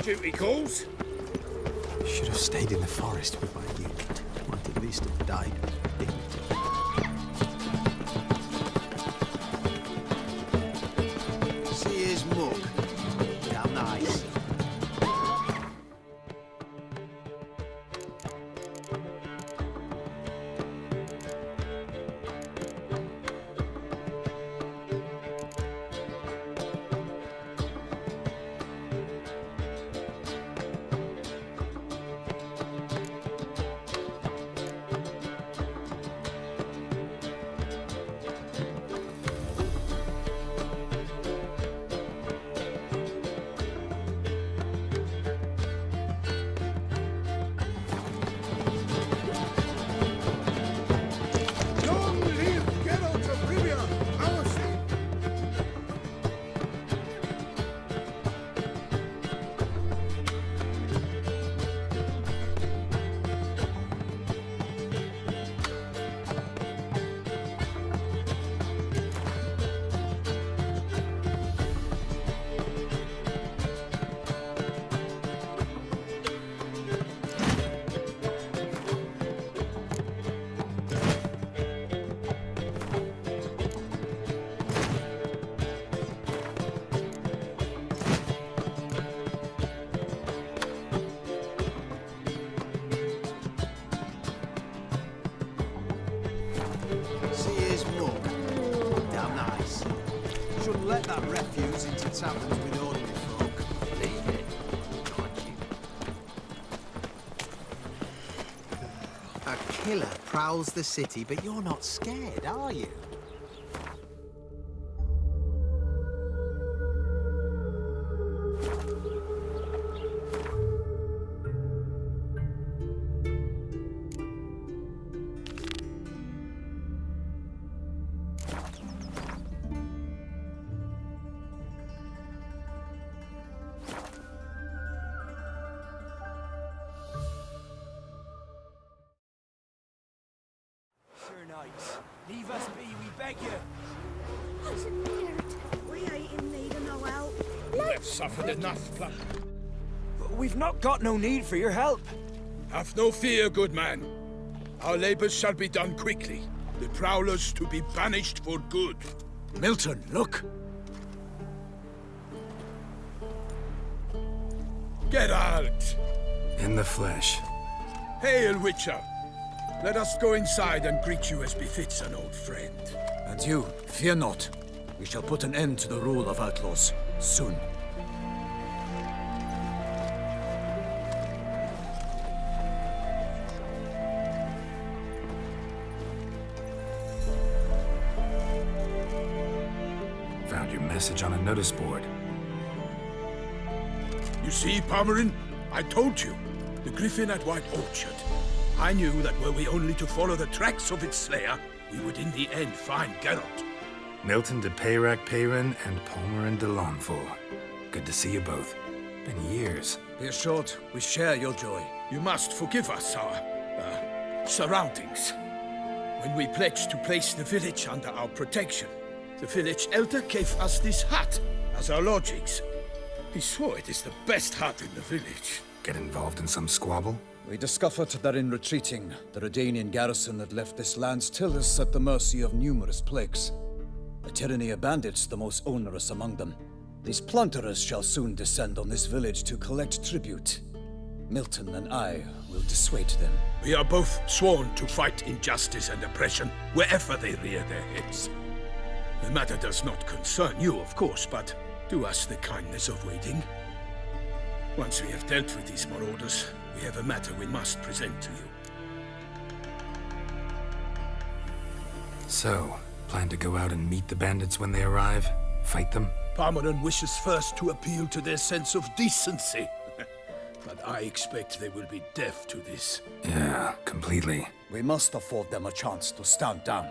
Duty calls. Should have stayed in the forest with my youth. Might at least have died of dignity. See his mug. Damn nice. Shouldn't let that refuse into taverns with ordinary folk. Leave it, can't you? A killer prowls the city, but you're not scared, are you? Leave us be, we beg you. Wasn't weird. We ain't in need of no help. We've suffered enough, Plum. We've not got no need for your help. Have no fear, good man. Our labors shall be done quickly. The prowlers to be banished for good. Milton, look! Geralt! In the flesh. Hail, Witcher! Let us go inside and greet you as befits an old friend. And you, fear not. We shall put an end to the rule of outlaws, soon. Found your message on a notice board. You see, Palmerin? I told you. The griffin at White Orchard. I knew that were we only to follow the tracks of its slayer, we would in the end find Geralt. Milton de Peyrac-Peyrin and Palmerin de Lawnful. Good to see you both. Been years. Be assured, we share your joy. You must forgive us our, surroundings. When we pledged to place the village under our protection, the village elder gave us this hut as our lodgings. He swore it is the best hut in the village. Get involved in some squabble? We discovered that in retreating, the Redanian garrison had left this land's tillers at the mercy of numerous plagues. A tyranny of bandits, the most onerous among them. These plunderers shall soon descend on this village to collect tribute. Milton and I will dissuade them. We are both sworn to fight injustice and oppression wherever they rear their heads. The matter does not concern you, of course, but do us the kindness of waiting. Once we have dealt with these marauders, we have a matter we must present to you. So, plan to go out and meet the bandits when they arrive? Fight them? Palmerin wishes first to appeal to their sense of decency. But I expect they will be deaf to this. Yeah, completely. We must afford them a chance to stand down.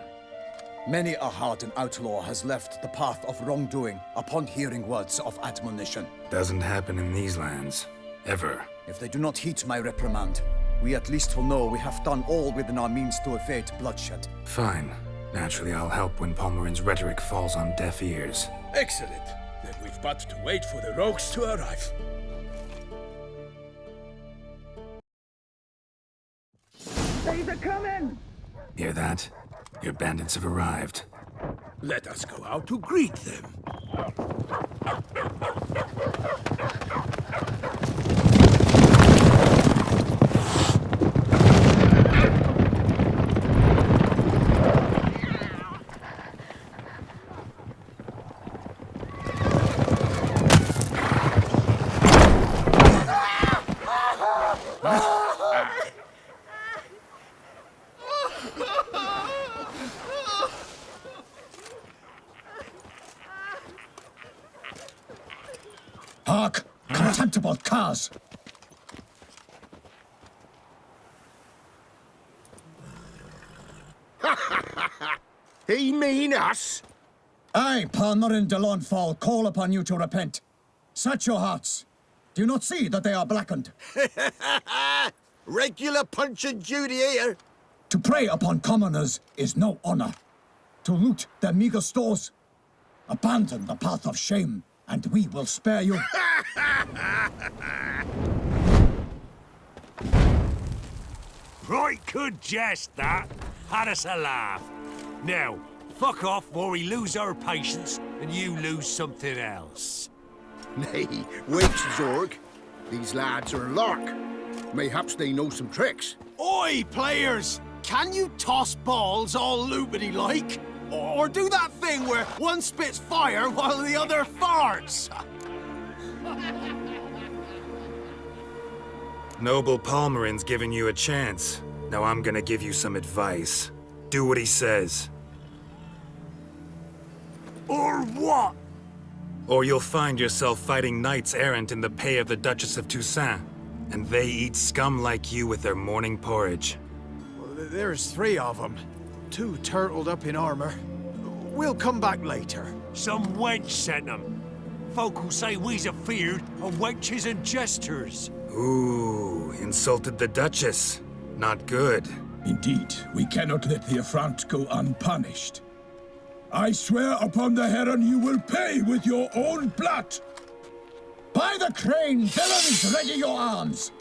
Many a hardened outlaw has left the path of wrongdoing upon hearing words of admonition. Doesn't happen in these lands. Ever. If they do not heed my reprimand, we at least will know we have done all within our means to evade bloodshed. Fine. Naturally, I'll help when Palmerin's rhetoric falls on deaf ears. Excellent. Then we've but to wait for the rogues to arrive. Hear that? Your bandits have arrived. Let us go out to greet them. Hark! Contemptible curs! He mean us? I, Palmer and de Launfal, call upon you to repent. Set your hearts. Do you not see that they are blackened? Regular Punch and Judy here. To prey upon commoners is no honor. To loot their meager stores, abandon the path of shame, and we will spare you. Right good jest, that. Had us a laugh. Now, fuck off or we lose our patience and you lose something else. Nay, wait, Zorg. These lads are a lark. Mayhaps they know some tricks. Oi, players! Can you toss balls all loopity-like? Or do that thing where one spits fire while the other farts? Noble Palmerin's giving you a chance. Now I'm gonna give you some advice. Do what he says, Or what? or you'll find yourself fighting knights errant in the pay of the Duchess of Toussaint, and they eat scum like you with their morning porridge. There's 3 of them. 2 turtled up in armor. We'll come back later. Some wench sent them. Folk who say we's afeard of wenches and jesters. Ooh, insulted the Duchess. Not good. Indeed, we cannot let the affront go unpunished. I swear upon the Heron you will pay with your own blood! By the crane, villains, ready your arms!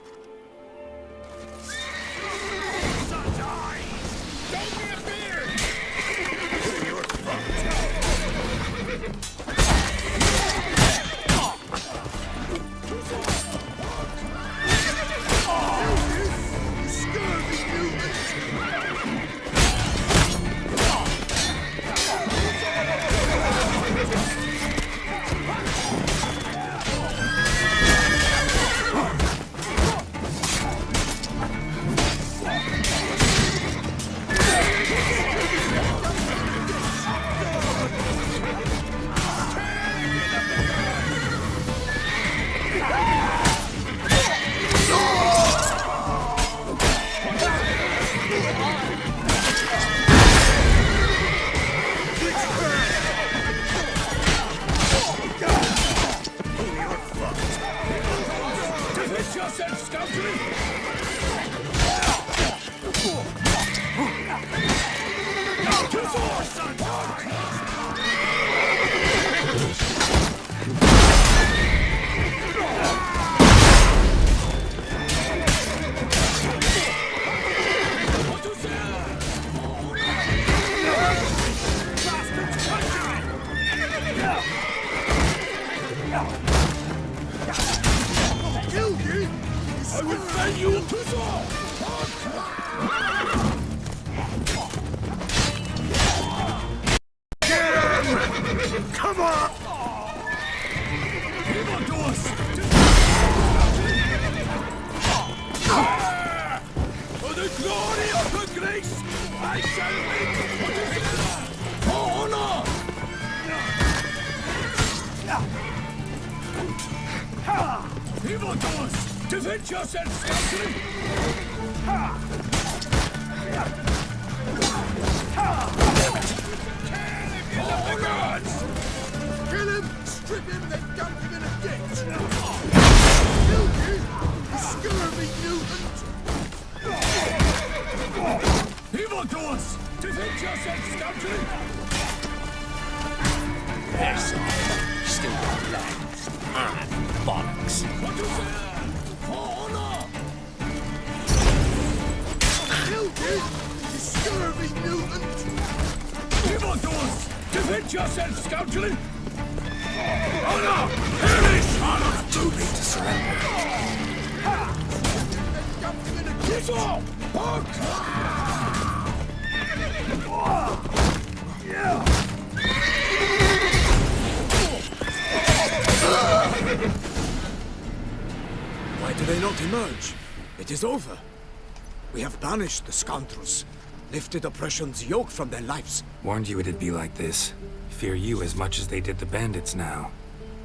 Defend yourself, scoundrel! Kill him! Strip him, then dump him in a ditch! Kill you! You scurvy mutant! Evildoers! Defend yourself, scoundrel! Yes, still got legs and bollocks. What you say? For honor! Kill Defend yourself, scoundrel! Oh no! Perish! Too late to surrender. Get off! Why do they not emerge? It is over. We have banished the scoundrels, lifted oppression's yoke from their lives. Warned you it'd be like this. Fear you as much as they did the bandits now.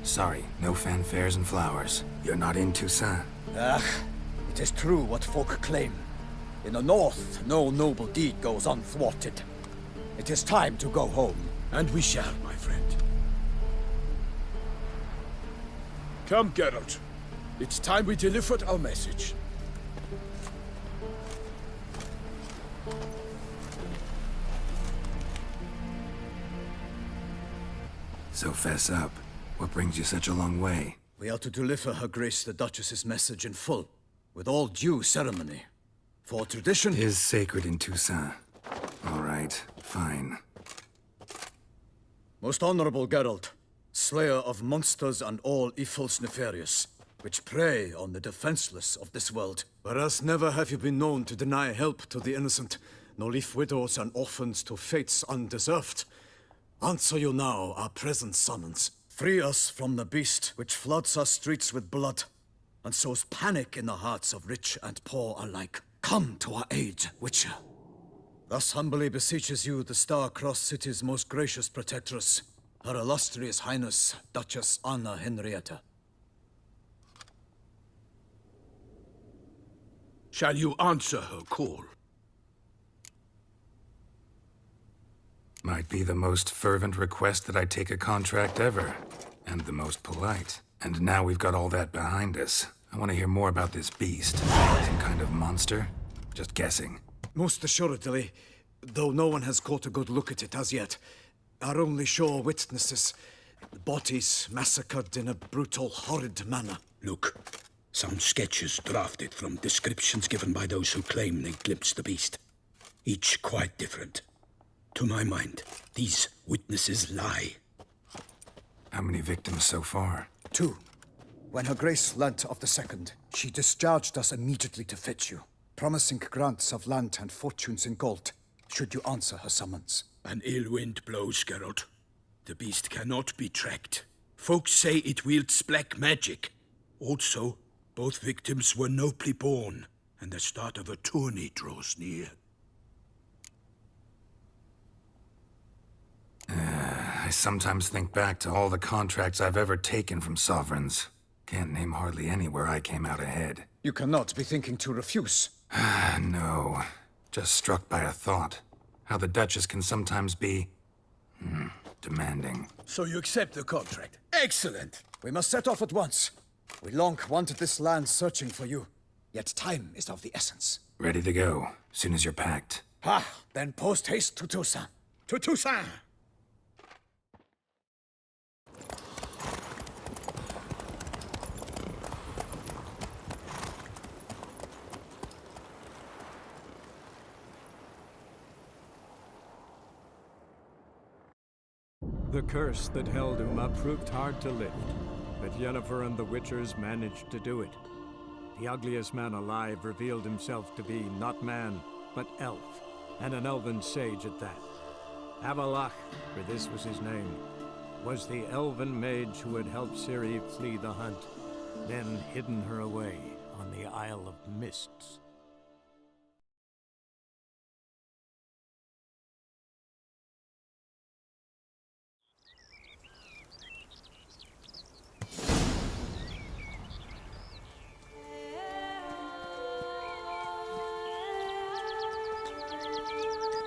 Sorry, no fanfares and flowers. You're not in Toussaint. It is true what folk claim. In the north, no noble deed goes unthwarted. It is time to go home. And we shall, my friend. Come, Geralt. It's time we delivered our message. So fess up. What brings you such a long way? We are to deliver Her Grace the Duchess's message in full, with all due ceremony. For tradition... Is sacred in Toussaint. All right, fine. Most honorable Geralt, slayer of monsters and all evils nefarious, which prey on the defenseless of this world. Whereas never have you been known to deny help to the innocent, nor leave widows and orphans to fates undeserved. Answer you now our present summons. Free us from the beast which floods our streets with blood, and sows panic in the hearts of rich and poor alike. Come to our aid, Witcher. Thus humbly beseeches you the Star-Crossed City's most gracious protectress, Her Illustrious Highness, Duchess Anna Henrietta. Shall you answer her call? Might be the most fervent request that I take a contract ever. And the most polite. And now we've got all that behind us. I want to hear more about this beast. Some kind of monster? Just guessing. Most assuredly, though no one has caught a good look at it as yet. Our only sure witnesses. Bodies massacred in a brutal, horrid manner. Look, some sketches drafted from descriptions given by those who claim they glimpsed the beast. Each quite different. To my mind, these witnesses lie. How many victims so far? 2. When Her Grace learnt of the second, she discharged us immediately to fetch you, promising grants of land and fortunes in gold, should you answer her summons. An ill wind blows, Geralt. The beast cannot be tracked. Folks say it wields black magic. Also, both victims were nobly born, and the start of a tourney draws near. I sometimes think back to all the contracts I've ever taken from sovereigns. Can't name hardly any where I came out ahead. You cannot be thinking to refuse. No. Just struck by a thought. How the Duchess can sometimes be... demanding. So you accept the contract? Excellent! We must set off at once. We long wanted this land searching for you. Yet time is of the essence. Ready to go, soon as you're packed. Then post haste to Toussaint. To Toussaint! The curse that held Uma proved hard to lift, but Yennefer and the Witchers managed to do it. The ugliest man alive revealed himself to be not man, but elf, and an elven sage at that. Avalach, for this was his name, was the elven mage who had helped Ciri flee the hunt, then hidden her away on the Isle of Mists.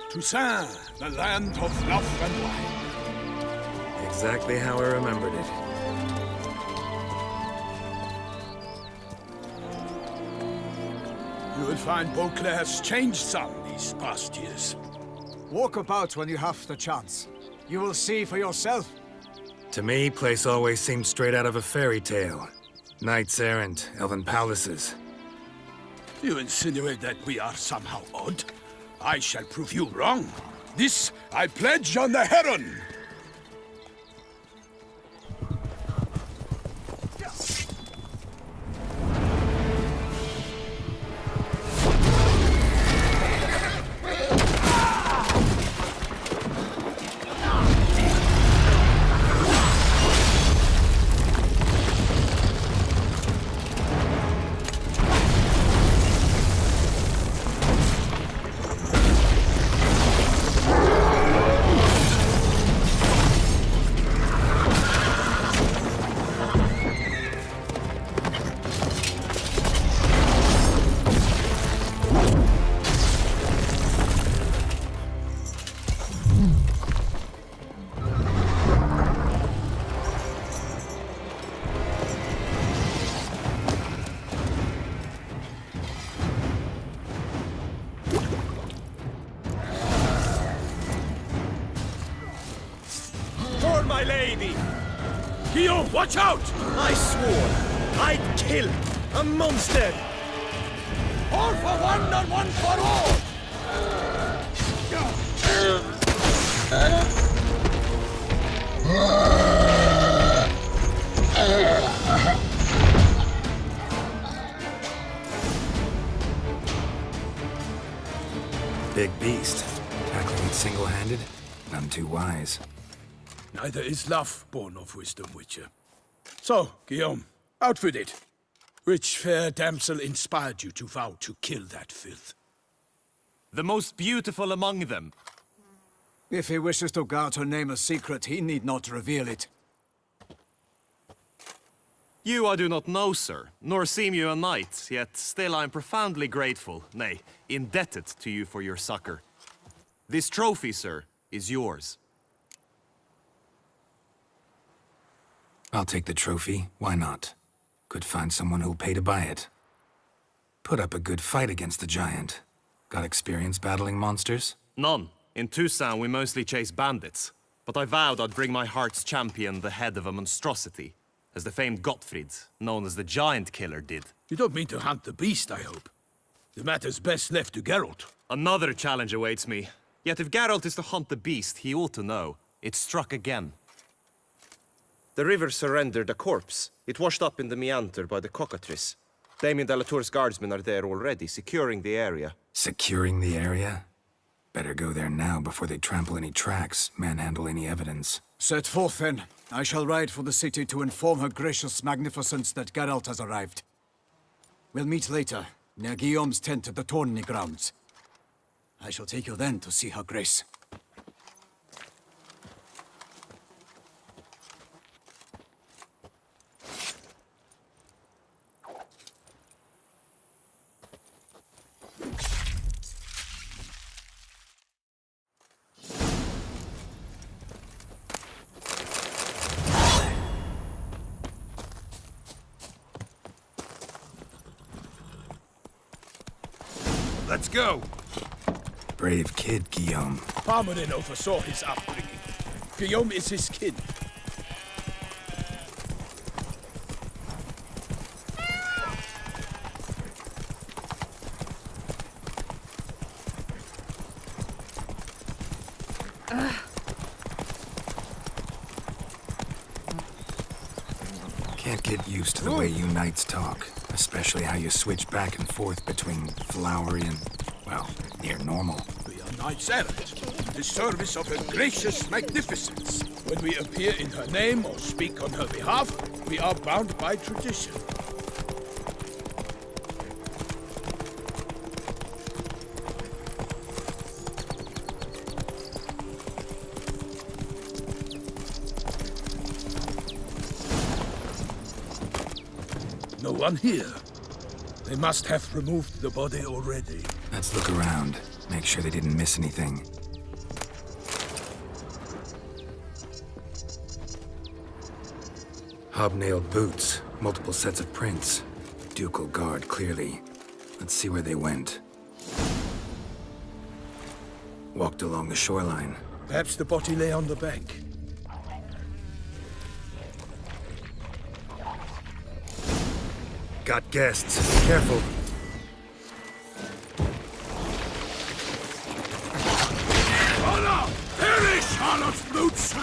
Toussaint, the land of love and wine. Exactly how I remembered it. You will find Beauclair has changed some these past years. Walk about when you have the chance. You will see for yourself. To me, place always seemed straight out of a fairy tale. Knights errant, elven palaces. You insinuate that we are somehow odd? I shall prove you wrong. This I pledge on the Heron. Guillaume, watch out! I swore I'd kill a monster! All for one and one for all! Big beast. Tackling it single-handed? None too wise. Neither is love born of wisdom, Witcher. So, Guillaume, out with it. Which fair damsel inspired you to vow to kill that filth? The most beautiful among them. If he wishes to guard her name a secret, he need not reveal it. You I do not know, sir, nor seem you a knight, yet still I am profoundly grateful, nay, indebted to you for your succor. This trophy, sir, is yours. I'll take the trophy. Why not? Could find someone who'll pay to buy it. Put up a good fight against the giant. Got experience battling monsters? None. In Toussaint we mostly chase bandits. But I vowed I'd bring my heart's champion the head of a monstrosity, as the famed Gottfried, known as the Giant Killer, did. You don't mean to hunt the beast, I hope. The matter's best left to Geralt. Another challenge awaits me. Yet if Geralt is to hunt the beast, he ought to know. It struck again. The river surrendered a corpse. It washed up in the meander by the cockatrice. Damien de la Tour's guardsmen are there already, securing the area. Securing the area? Better go there now before they trample any tracks, manhandle any evidence. Set forth, then. I shall ride for the city to inform her gracious magnificence that Geralt has arrived. We'll meet later, near Guillaume's tent at the tourney grounds. I shall take you then to see her grace. Let's go! Brave kid, Guillaume. Parmanin oversaw his upbringing. Guillaume is his kin. Can't get used to the way you knights talk. Especially how you switch back and forth between flowery and, well, near normal. We are knights errant, in the service of her gracious magnificence. When we appear in her name or speak on her behalf, we are bound by tradition. No one here. They must have removed the body already. Let's look around. Make sure they didn't miss anything. Hobnailed boots, multiple sets of prints. Ducal guard, clearly. Let's see where they went. Walked along the shoreline. Perhaps the body lay on the bank. Got guests. Careful. Honor! Perish, Charlotte's boots!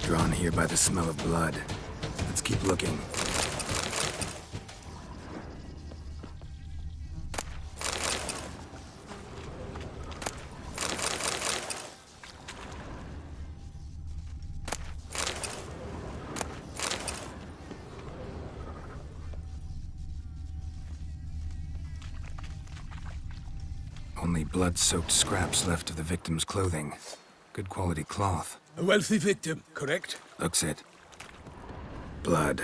Drawn here by the smell of blood. Let's keep looking. Only blood-soaked scraps left of the victim's clothing. Good quality cloth. A wealthy victim, correct? Looks it. Blood.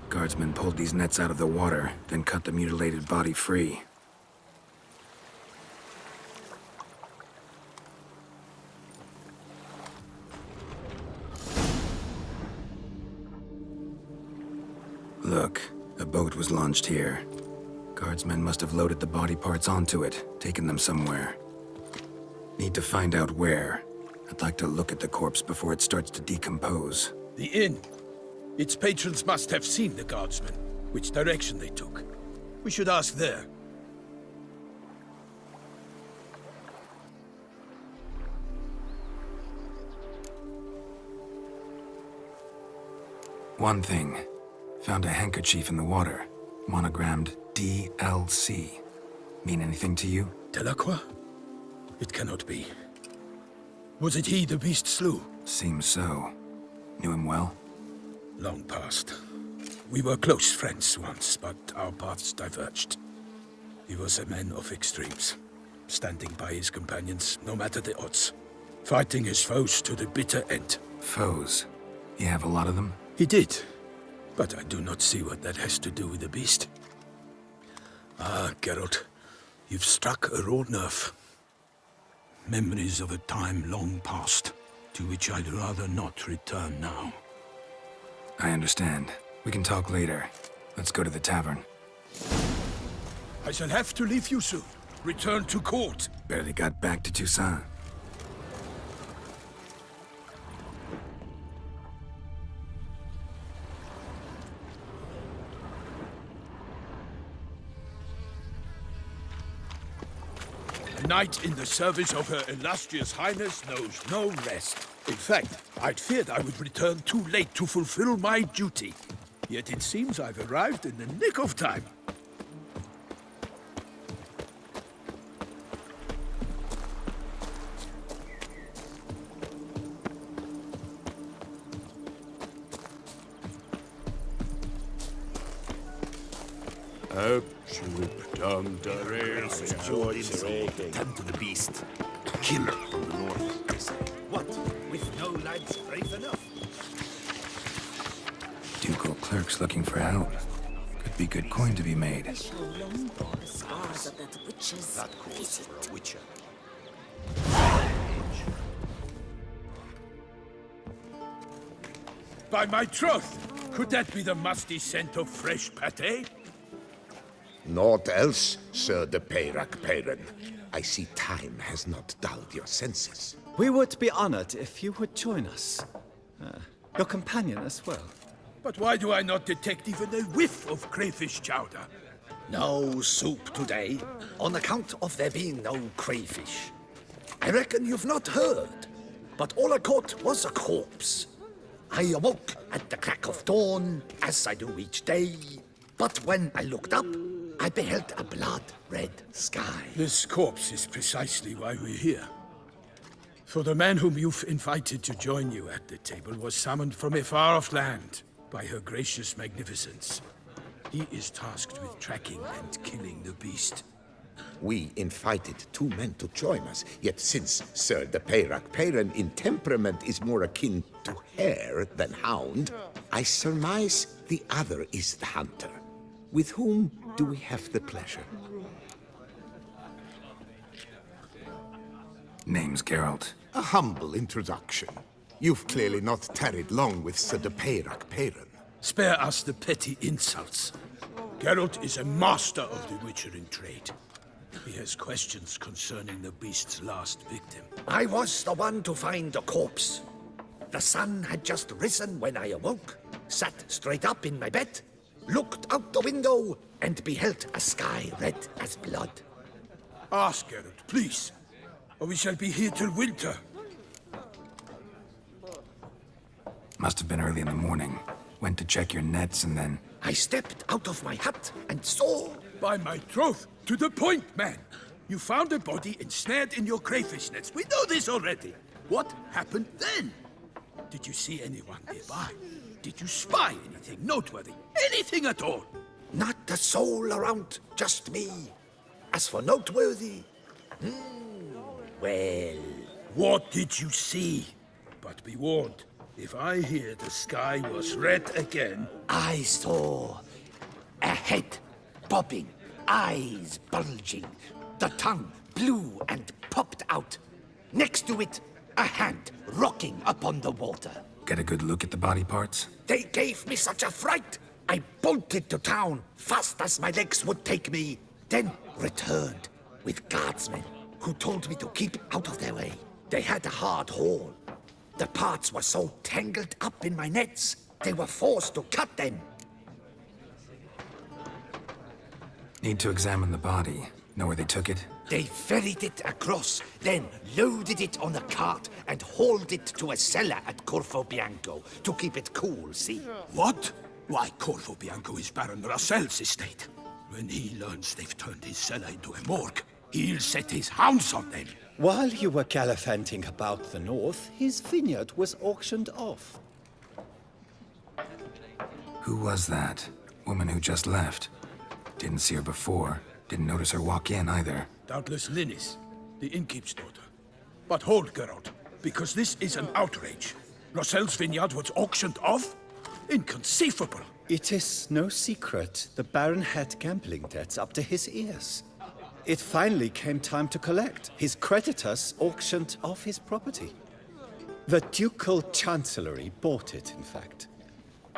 Guardsmen pulled these nets out of the water, then cut the mutilated body free. Look, a boat was launched here. Guardsmen must have loaded the body parts onto it, taken them somewhere. Need to find out where. I'd like to look at the corpse before it starts to decompose. The inn. Its patrons must have seen the guardsmen, which direction they took. We should ask there. One thing. Found a handkerchief in the water. Monogrammed DLC. Mean anything to you? Delacroix? It cannot be. Was it he the beast slew? Seems so. Knew him well? Long past. We were close friends once, but our paths diverged. He was a man of extremes, standing by his companions, no matter the odds. Fighting his foes to the bitter end. Foes? You have a lot of them? He did. But I do not see what that has to do with the beast. Ah, Geralt, you've struck a raw nerve. Memories of a time long past, to which I'd rather not return now. I understand. We can talk later. Let's go to the tavern. I shall have to leave you soon. Return to court. Barely got back to Toussaint. A knight in the service of Her Illustrious Highness knows no rest. In fact, I'd feared I would return too late to fulfill my duty. Yet it seems I've arrived in the nick of time. Tend to the beast. Killer from the north, they say. What? With no lads brave enough? Ducal clerks looking for help. Could be good coin to be made. The scars of that witch's That calls for a witcher. By my troth, could that be the musty scent of fresh pâté? Naught else, Sir de Peyrac-Peyran. I see time has not dulled your senses. We would be honored if you would join us. Your companion as well. But why do I not detect even a whiff of crayfish chowder? No soup today, on account of there being no crayfish. I reckon you've not heard, but all I caught was a corpse. I awoke at the crack of dawn, as I do each day, but when I looked up, I beheld a blood-red sky. This corpse is precisely why we're here. For the man whom you've invited to join you at the table was summoned from a far-off land by her gracious magnificence. He is tasked with tracking and killing the beast. We invited two men to join us, yet since Sir de Peyrac-Peyran in temperament is more akin to hare than hound, I surmise the other is the hunter. With whom do we have the pleasure? Name's Geralt. A humble introduction. You've clearly not tarried long with Sir de Peyrac-Peyran. Spare us the petty insults. Geralt is a master of the witchering trade. He has questions concerning the beast's last victim. I was the one to find the corpse. The sun had just risen when I awoke, sat straight up in my bed, looked out the window, and beheld a sky red as blood. Ask Geralt, please, or we shall be here till winter. Must have been early in the morning. Went to check your nets and then... I stepped out of my hut and saw... By my troth, to the point, man. You found a body ensnared in your crayfish nets. We know this already. What happened then? Did you see anyone nearby? Did you spy anything noteworthy? Anything at all? Not a soul around, just me. As for noteworthy... well... What did you see? But be warned, if I hear the sky was red again... I saw a head bobbing, eyes bulging, the tongue blew and popped out. Next to it, a hand rocking upon the water. Get a good look at the body parts? They gave me such a fright. I bolted to town, fast as my legs would take me, then returned with guardsmen who told me to keep out of their way. They had a hard haul. The parts were so tangled up in my nets, they were forced to cut them. Need to examine the body. Know where they took it? They ferried it across, then loaded it on a cart and hauled it to a cellar at Corvo Bianco to keep it cool, see? What? Why, Corvo Bianco is Baron Russell's estate. When he learns they've turned his cellar into a morgue, he'll set his hounds on them. While you were gallivanting about the north, his vineyard was auctioned off. Who was that? Woman who just left. Didn't see her before. Didn't notice her walk in either. Doubtless Linnis, the innkeep's daughter. But hold, Geralt, because this is an outrage. Russell's vineyard was auctioned off? Inconceivable. It is no secret the Baron had gambling debts up to his ears. It finally came time to collect. His creditors auctioned off his property. The Ducal Chancellery bought it, in fact.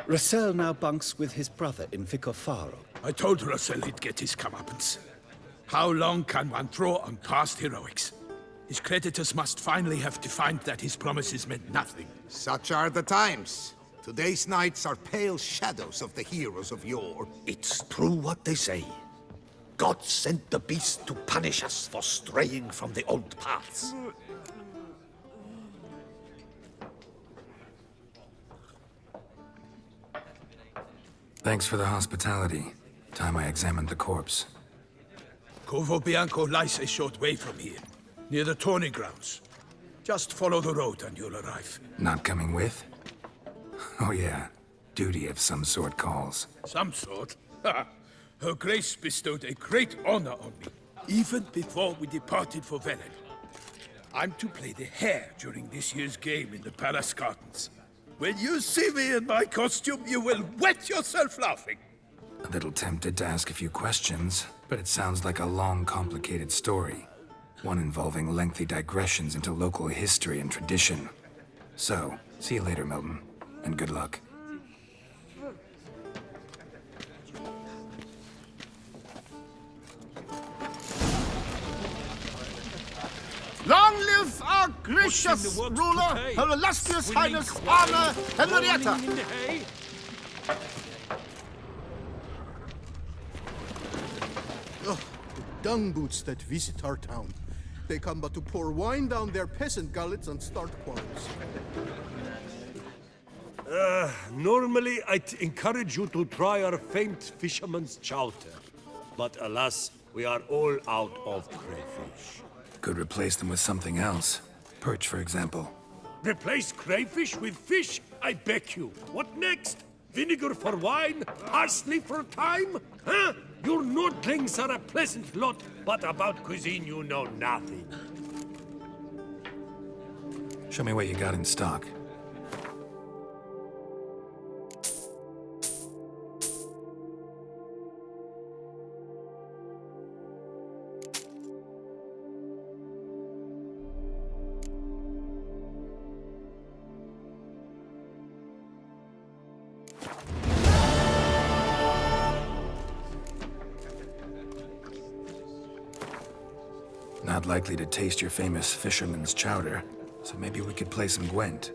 Russell now bunks with his brother in Vicofaro. I told Russell he'd get his comeuppance. How long can one throw on past heroics? His creditors must finally have defined that his promises meant nothing. Such are the times. Today's knights are pale shadows of the heroes of yore. It's true what they say. God sent the beast to punish us for straying from the old paths. Thanks for the hospitality. Time I examined the corpse. Corvo Bianco lies a short way from here, near the tourney grounds. Just follow the road and you'll arrive. Not coming with? Oh yeah, duty of some sort calls. Some sort? Ha! Her Grace bestowed a great honor on me, even before we departed for Velen. I'm to play the hare during this year's game in the palace gardens. When you see me in my costume, you will wet yourself laughing. A little tempted to ask a few questions, but it sounds like a long, complicated story. One involving lengthy digressions into local history and tradition. So, see you later, Milton, and good luck. Long live our gracious ruler, Her Illustrious Highness Anna Henrietta! Ugh, the dung boots that visit our town. They come but to pour wine down their peasant gullets and start quarrels. Normally I'd encourage you to try our famed fisherman's chowder. But alas, we are all out of crayfish. Could replace them with something else. Perch, for example. Replace crayfish with fish? I beg you. What next? Vinegar for wine? Parsley for thyme? Huh? Your Nordlings are a pleasant lot, but about cuisine you know nothing. Show me what you got in stock. Not likely to taste your famous fisherman's chowder, so maybe we could play some Gwent.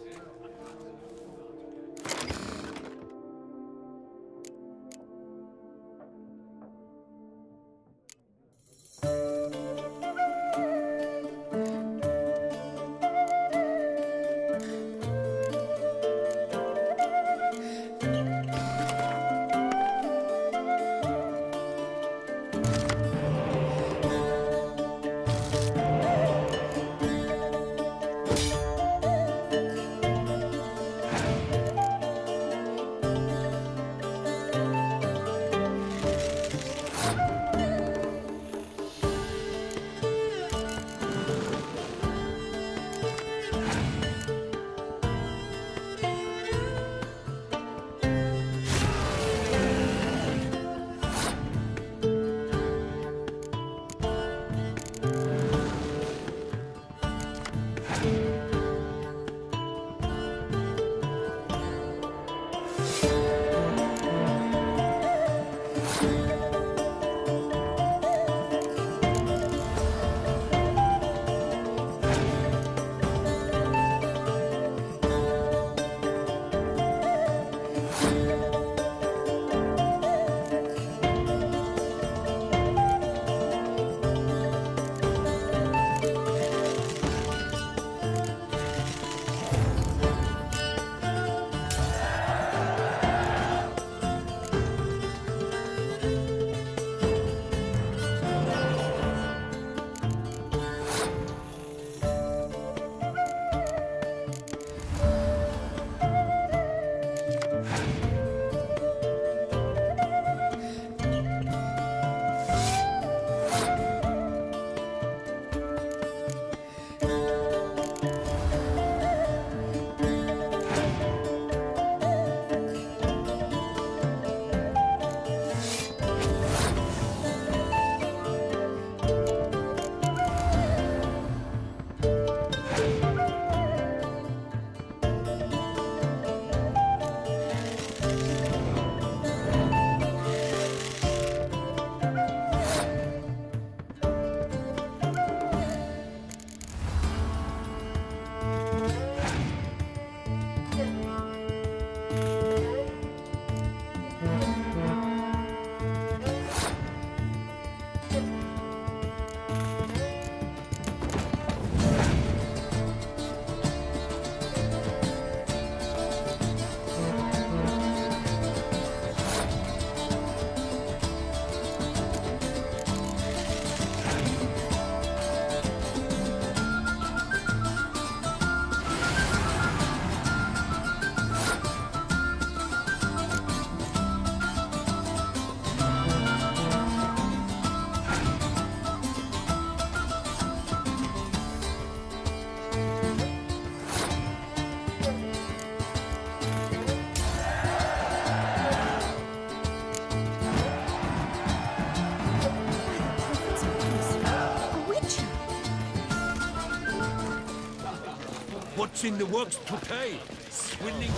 in the works today. Swilling.